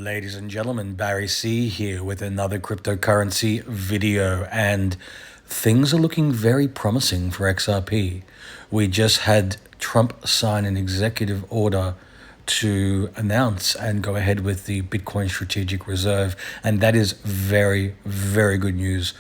Ladies and gentlemen, Barry C here with another cryptocurrency video, and things are looking very promising for XRP. We just had Trump sign an executive order to announce and go ahead with the Bitcoin Strategic Reserve, and that is very, very good news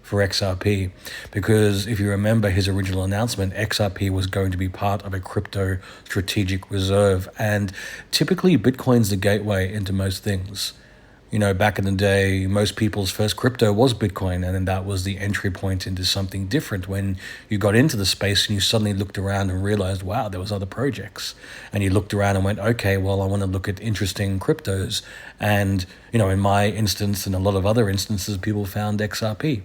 for XRP, because if you remember his original announcement, XRP was going to be part of a crypto strategic reserve, and typically Bitcoin's the gateway into most things. You know, back in the day, most people's first crypto was Bitcoin, and then that was the entry point into something different. When you got into the space and you suddenly looked around and realized, wow, there was other projects. And you looked around and went, okay, well, I want to look at interesting cryptos. And, you know, in my instance and a lot of other instances, people found XRP.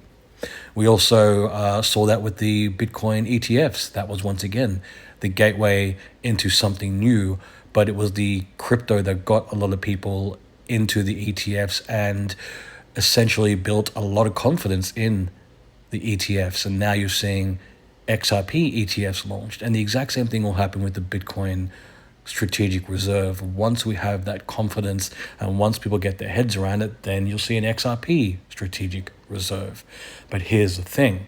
We also saw that with the Bitcoin ETFs. That was once again the gateway into something new, but it was the crypto that got a lot of people into the ETFs and essentially built a lot of confidence in the ETFs. And now you're seeing XRP ETFs launched. And the exact same thing will happen with the Bitcoin Strategic Reserve. Once we have that confidence and once people get their heads around it, then you'll see an XRP Strategic Reserve. But here's the thing.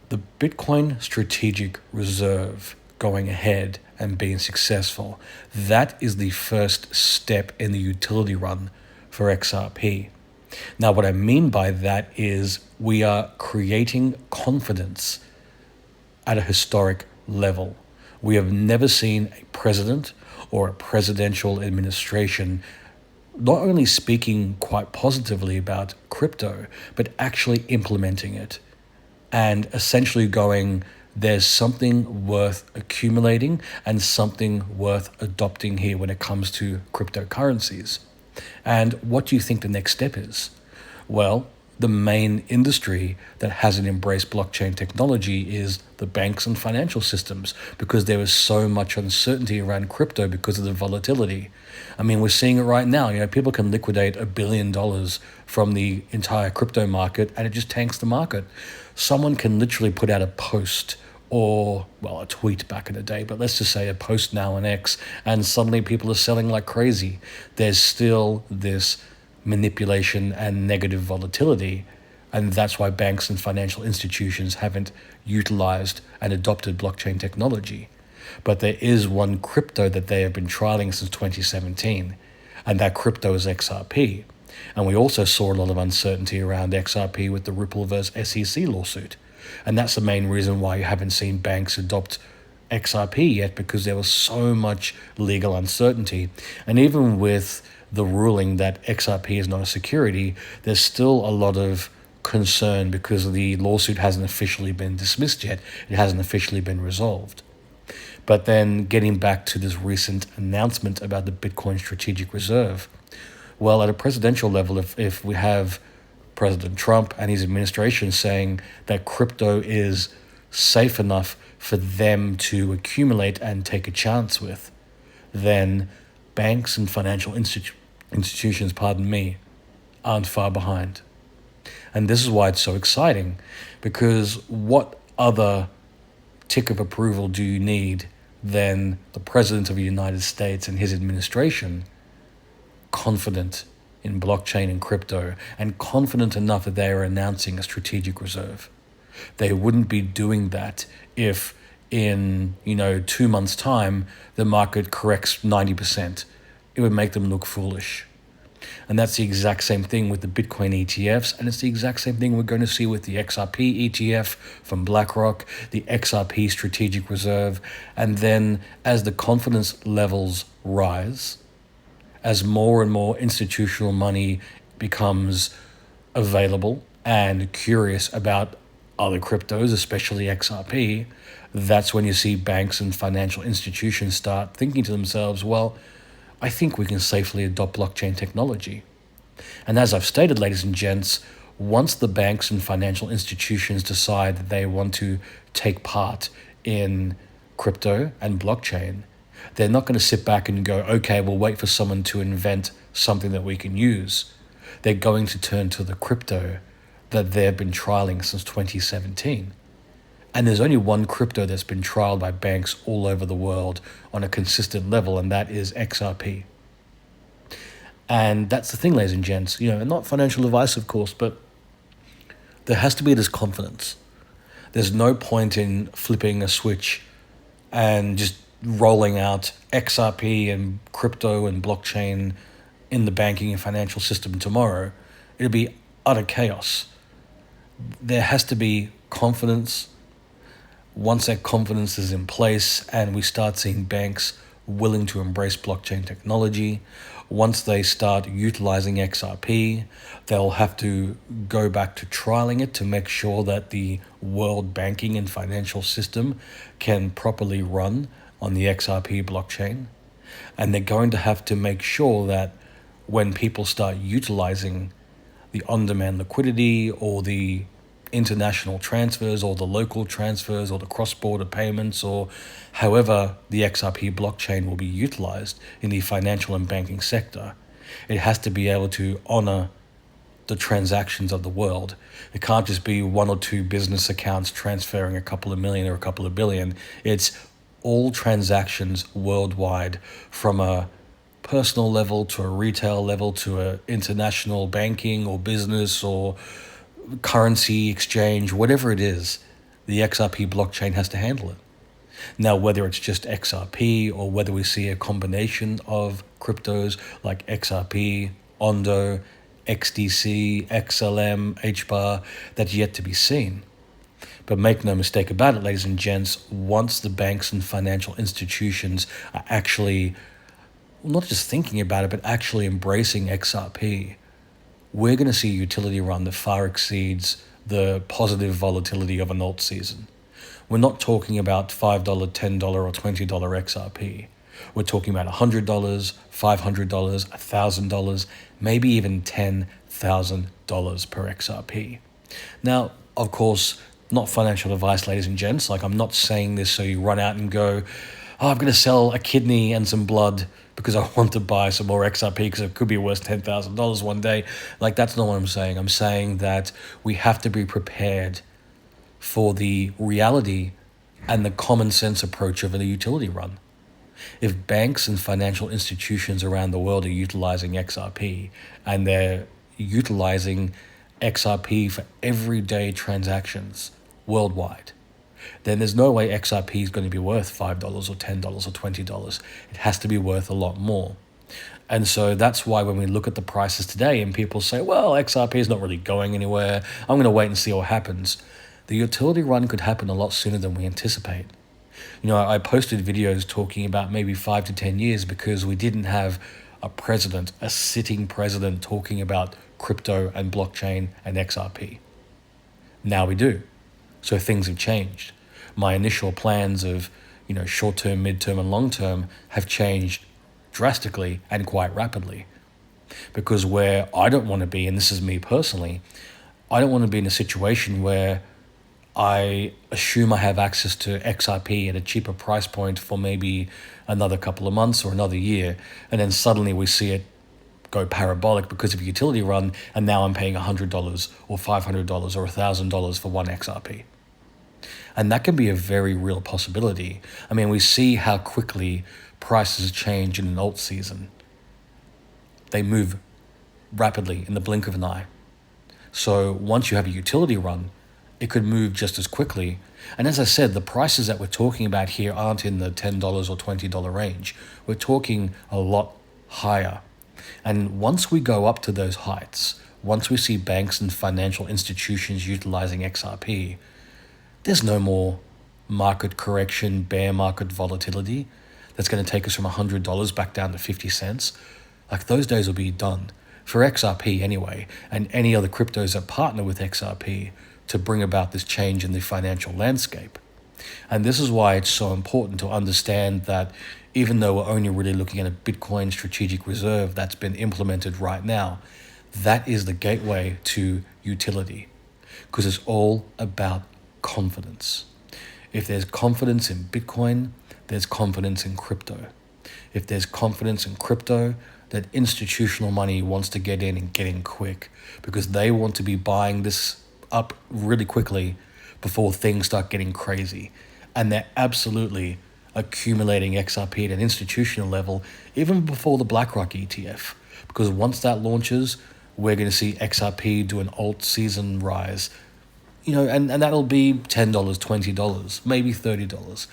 The Bitcoin Strategic Reserve going ahead and being successful, that is the first step in the utility run for XRP. Now, what I mean by that is we are creating confidence at a historic level. We have never seen a president or a presidential administration not only speaking quite positively about crypto, but actually implementing it and essentially going, there's something worth accumulating and something worth adopting here when it comes to cryptocurrencies. And what do you think the next step is? Well, the main industry that hasn't embraced blockchain technology is the banks and financial systems, because there is so much uncertainty around crypto because of the volatility. I mean, we're seeing it right now. You know, people can liquidate $1 billion from the entire crypto market and it just tanks the market. Someone can literally put out a post or, well, a tweet back in the day, but let's just say a post now on X, and suddenly people are selling like crazy. There's still this manipulation and negative volatility, and that's why banks and financial institutions haven't utilized and adopted blockchain technology. But there is one crypto that they have been trialing since 2017, and that crypto is XRP. And we also saw a lot of uncertainty around XRP with the Ripple versus SEC lawsuit, and that's the main reason why you haven't seen banks adopt XRP yet, because there was so much legal uncertainty. And even with the ruling that XRP is not a security, there's still a lot of concern because the lawsuit hasn't officially been dismissed yet. It hasn't officially been resolved. But then getting back to this recent announcement about the Bitcoin Strategic Reserve, well, at a presidential level, if we have President Trump and his administration saying that crypto is safe enough for them to accumulate and take a chance with, then banks and financial institutions, aren't far behind. And this is why it's so exciting, because what other tick of approval do you need than the President of the United States and his administration confident in blockchain and crypto, and confident enough that they are announcing a strategic reserve? They wouldn't be doing that if in 2 months' time the market corrects 90%. It would make them look foolish. And that's the exact same thing with the Bitcoin ETFs, and it's the exact same thing we're going to see with the XRP ETF from BlackRock, the XRP Strategic Reserve. And then as the confidence levels rise, as more and more institutional money becomes available and curious about other cryptos, especially XRP, that's when you see banks and financial institutions start thinking to themselves, well, I think we can safely adopt blockchain technology. And as I've stated, ladies and gents, once the banks and financial institutions decide that they want to take part in crypto and blockchain, they're not going to sit back and go, okay, we'll wait for someone to invent something that we can use. They're going to turn to the crypto that they've been trialing since 2017. And there's only one crypto that's been trialed by banks all over the world on a consistent level, and that is XRP. And that's the thing, ladies and gents. Not financial advice, of course, but there has to be this confidence. There's no point in flipping a switch and just rolling out XRP and crypto and blockchain in the banking and financial system tomorrow. It'll be utter chaos. There has to be confidence. Once that confidence is in place and we start seeing banks willing to embrace blockchain technology, once they start utilizing XRP, they'll have to go back to trialing it to make sure that the world banking and financial system can properly run on the XRP blockchain. And they're going to have to make sure that when people start utilizing the on-demand liquidity or the international transfers or the local transfers or the cross-border payments or however the XRP blockchain will be utilized in the financial and banking sector, it has to be able to honor the transactions of the world. It can't just be one or two business accounts transferring a couple of million or a couple of billion. It's all transactions worldwide, from a personal level to a retail level to a international banking or business or currency exchange, whatever it is. The XRP blockchain has to handle it. Now, whether it's just XRP or whether we see a combination of cryptos like XRP, Ondo, XDC, XLM, HBAR, that's yet to be seen. But make no mistake about it, ladies and gents, once the banks and financial institutions are actually not just thinking about it, but actually embracing XRP, we're going to see a utility run that far exceeds the positive volatility of an alt season. We're not talking about $5, $10, or $20 XRP. We're talking about $100, $500, $1,000, maybe even $10,000 per XRP. Now, of course, not financial advice, ladies and gents. Like, I'm not saying this so you run out and go, I'm going to sell a kidney and some blood because I want to buy some more XRP because it could be worth $10,000 one day. Like, that's not what I'm saying. I'm saying that we have to be prepared for the reality and the common sense approach of a utility run. If banks and financial institutions around the world are utilizing XRP and they're utilizing XRP for everyday transactions worldwide, then there's no way XRP is going to be worth $5 or $10 or $20. It has to be worth a lot more. And so that's why when we look at the prices today and people say, well, XRP is not really going anywhere, I'm going to wait and see what happens. The utility run could happen a lot sooner than we anticipate. I posted videos talking about maybe 5 to 10 years because we didn't have a sitting president talking about crypto and blockchain and XRP. Now we do. So things have changed. My initial plans of, short-term, mid-term, and long-term have changed drastically and quite rapidly. Because where I don't want to be, and this is me personally, I don't want to be in a situation where I assume I have access to XRP at a cheaper price point for maybe another couple of months or another year, and then suddenly we see it go parabolic because of a utility run, and now I'm paying $100 or $500 or $1,000 for one XRP. And that can be a very real possibility. I mean, we see how quickly prices change in an alt season. They move rapidly in the blink of an eye. So once you have a utility run, it could move just as quickly. And as I said, the prices that we're talking about here aren't in the $10 or $20 range. We're talking a lot higher. And once we go up to those heights, once we see banks and financial institutions utilizing XRP, there's no more market correction, bear market volatility that's going to take us from $100 back down to 50 cents. Like, those days will be done. For XRP anyway, and any other cryptos that partner with XRP to bring about this change in the financial landscape. And this is why it's so important to understand that even though we're only really looking at a Bitcoin strategic reserve that's been implemented right now, that is the gateway to utility, because it's all about confidence. If there's confidence in Bitcoin, there's confidence in crypto. If there's confidence in crypto, that institutional money wants to get in and get in quick because they want to be buying this up really quickly before things start getting crazy. And they're absolutely accumulating XRP at an institutional level even before the BlackRock ETF. Because once that launches, we're going to see XRP do an alt season rise. And that'll be $10, $20, maybe $30.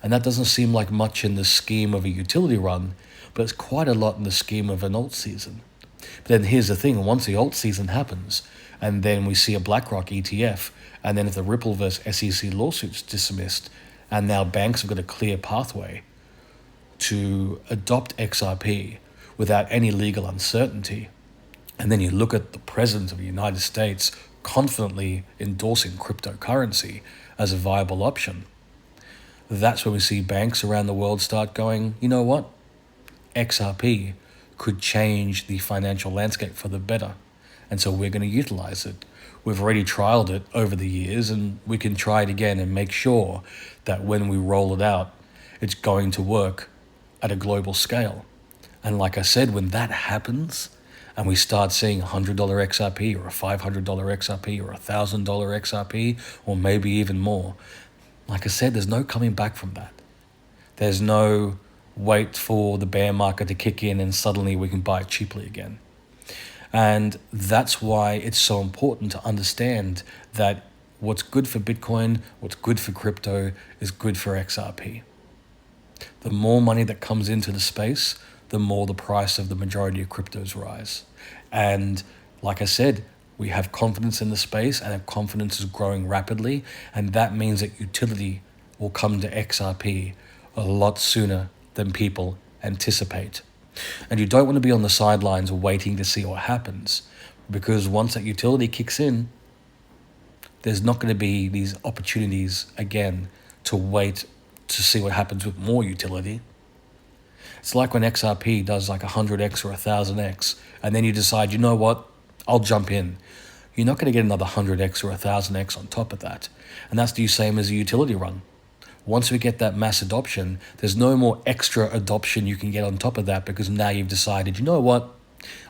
And that doesn't seem like much in the scheme of a utility run, but it's quite a lot in the scheme of an alt season. But then here's the thing, once the alt season happens, and then we see a BlackRock ETF, and then if the Ripple versus SEC lawsuit's dismissed, and now banks have got a clear pathway to adopt XRP without any legal uncertainty, and then you look at the President of the United States confidently endorsing cryptocurrency as a viable option, that's when we see banks around the world start going, you know what? XRP could change the financial landscape for the better. And so we're going to utilize it. We've already trialed it over the years, and we can try it again and make sure that when we roll it out, it's going to work at a global scale. And like I said, when that happens, and we start seeing $100 XRP or a $500 XRP or a $1,000 XRP, or maybe even more, like I said, there's no coming back from that. There's no wait for the bear market to kick in and suddenly we can buy it cheaply again. And that's why it's so important to understand that what's good for Bitcoin, what's good for crypto is good for XRP. The more money that comes into the space, the more the price of the majority of cryptos rise. And like I said, we have confidence in the space, and our confidence is growing rapidly, and that means that utility will come to XRP a lot sooner than people anticipate. And you don't want to be on the sidelines waiting to see what happens, because once that utility kicks in, there's not going to be these opportunities again to wait to see what happens with more utility. It's like when XRP does like 100x or 1000x, and then you decide, you know what, I'll jump in. You're not going to get another 100x or 1000x on top of that. And that's the same as a utility run. Once we get that mass adoption, there's no more extra adoption you can get on top of that, because now you've decided, you know what,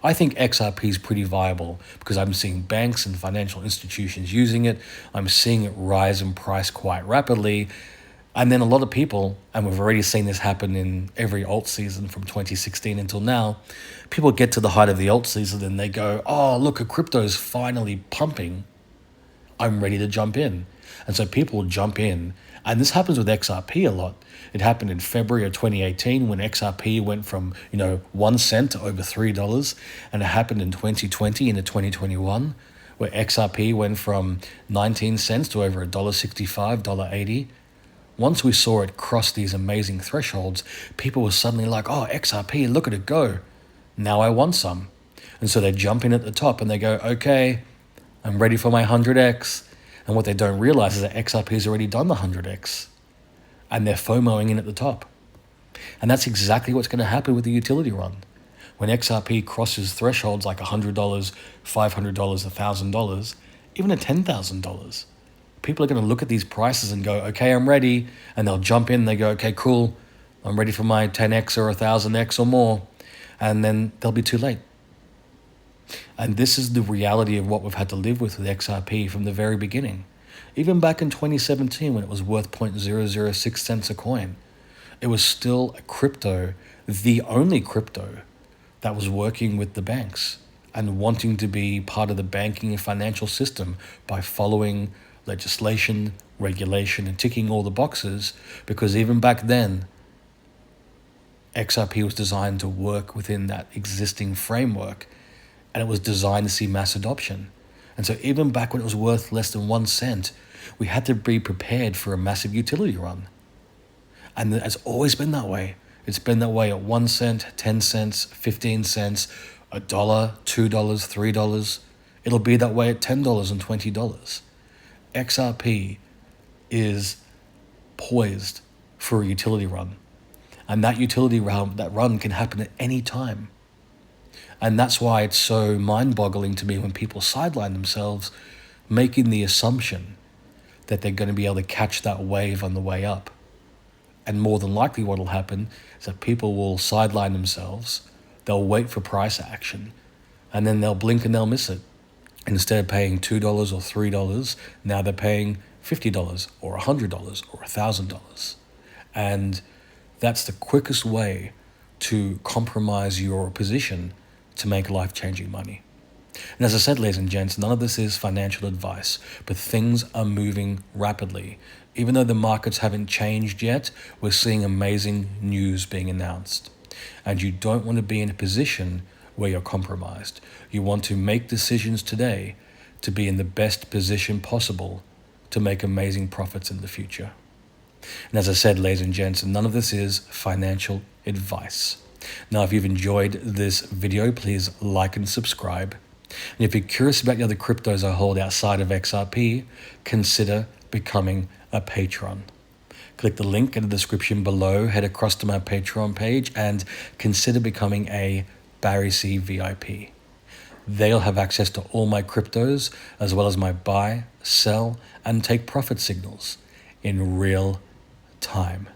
I think XRP is pretty viable because I'm seeing banks and financial institutions using it. I'm seeing it rise in price quite rapidly. And then a lot of people, and we've already seen this happen in every alt season from 2016 until now, people get to the height of the alt season and they go, oh, look, a crypto is finally pumping. I'm ready to jump in. And so people will jump in. And this happens with XRP a lot. It happened in February of 2018 when XRP went from 1 cent to over $3. And it happened in 2020 into 2021 where XRP went from 19 cents to over $1.65, $1.80. Once we saw it cross these amazing thresholds, people were suddenly like, oh, XRP, look at it go. Now I want some. And so they jump in at the top and they go, okay, I'm ready for my 100x. And what they don't realize is that XRP has already done the 100x. And they're FOMOing in at the top. And that's exactly what's going to happen with the utility run. When XRP crosses thresholds like $100, $500, $1,000, even at $10,000, people are going to look at these prices and go, okay, I'm ready. And they'll jump in and they go, okay, cool. I'm ready for my 10x or 1,000x or more. And then they'll be too late. And this is the reality of what we've had to live with XRP from the very beginning. Even back in 2017 when it was worth 0.006 cents a coin, it was still a crypto, the only crypto that was working with the banks and wanting to be part of the banking and financial system by following legislation, regulation, and ticking all the boxes, because even back then, XRP was designed to work within that existing framework, and it was designed to see mass adoption. And so even back when it was worth less than 1 cent, we had to be prepared for a massive utility run. And it's always been that way. It's been that way at 1 cent, 10 cents, 15 cents, $1, $2, $3. It'll be that way at $10 and $20. XRP is poised for a utility run. And that utility run, that run can happen at any time. And that's why it's so mind-boggling to me when people sideline themselves, making the assumption that they're going to be able to catch that wave on the way up. And more than likely what will happen is that people will sideline themselves, they'll wait for price action, and then they'll blink and they'll miss it. And instead of paying $2 or $3, now they're paying $50 or $100 or $1,000. And that's the quickest way to compromise your position to make life-changing money. And as I said, ladies and gents, none of this is financial advice, but things are moving rapidly. Even though the markets haven't changed yet, we're seeing amazing news being announced. And you don't want to be in a position where you're compromised. You want to make decisions today to be in the best position possible to make amazing profits in the future. And as I said, ladies and gents, none of this is financial advice. Now, if you've enjoyed this video, please like and subscribe. And if you're curious about the other cryptos I hold outside of XRP, consider becoming a patron. Click the link in the description below, head across to my Patreon page, and consider becoming a Barry C VIP. They'll have access to all my cryptos, as well as my buy, sell, and take profit signals in real time.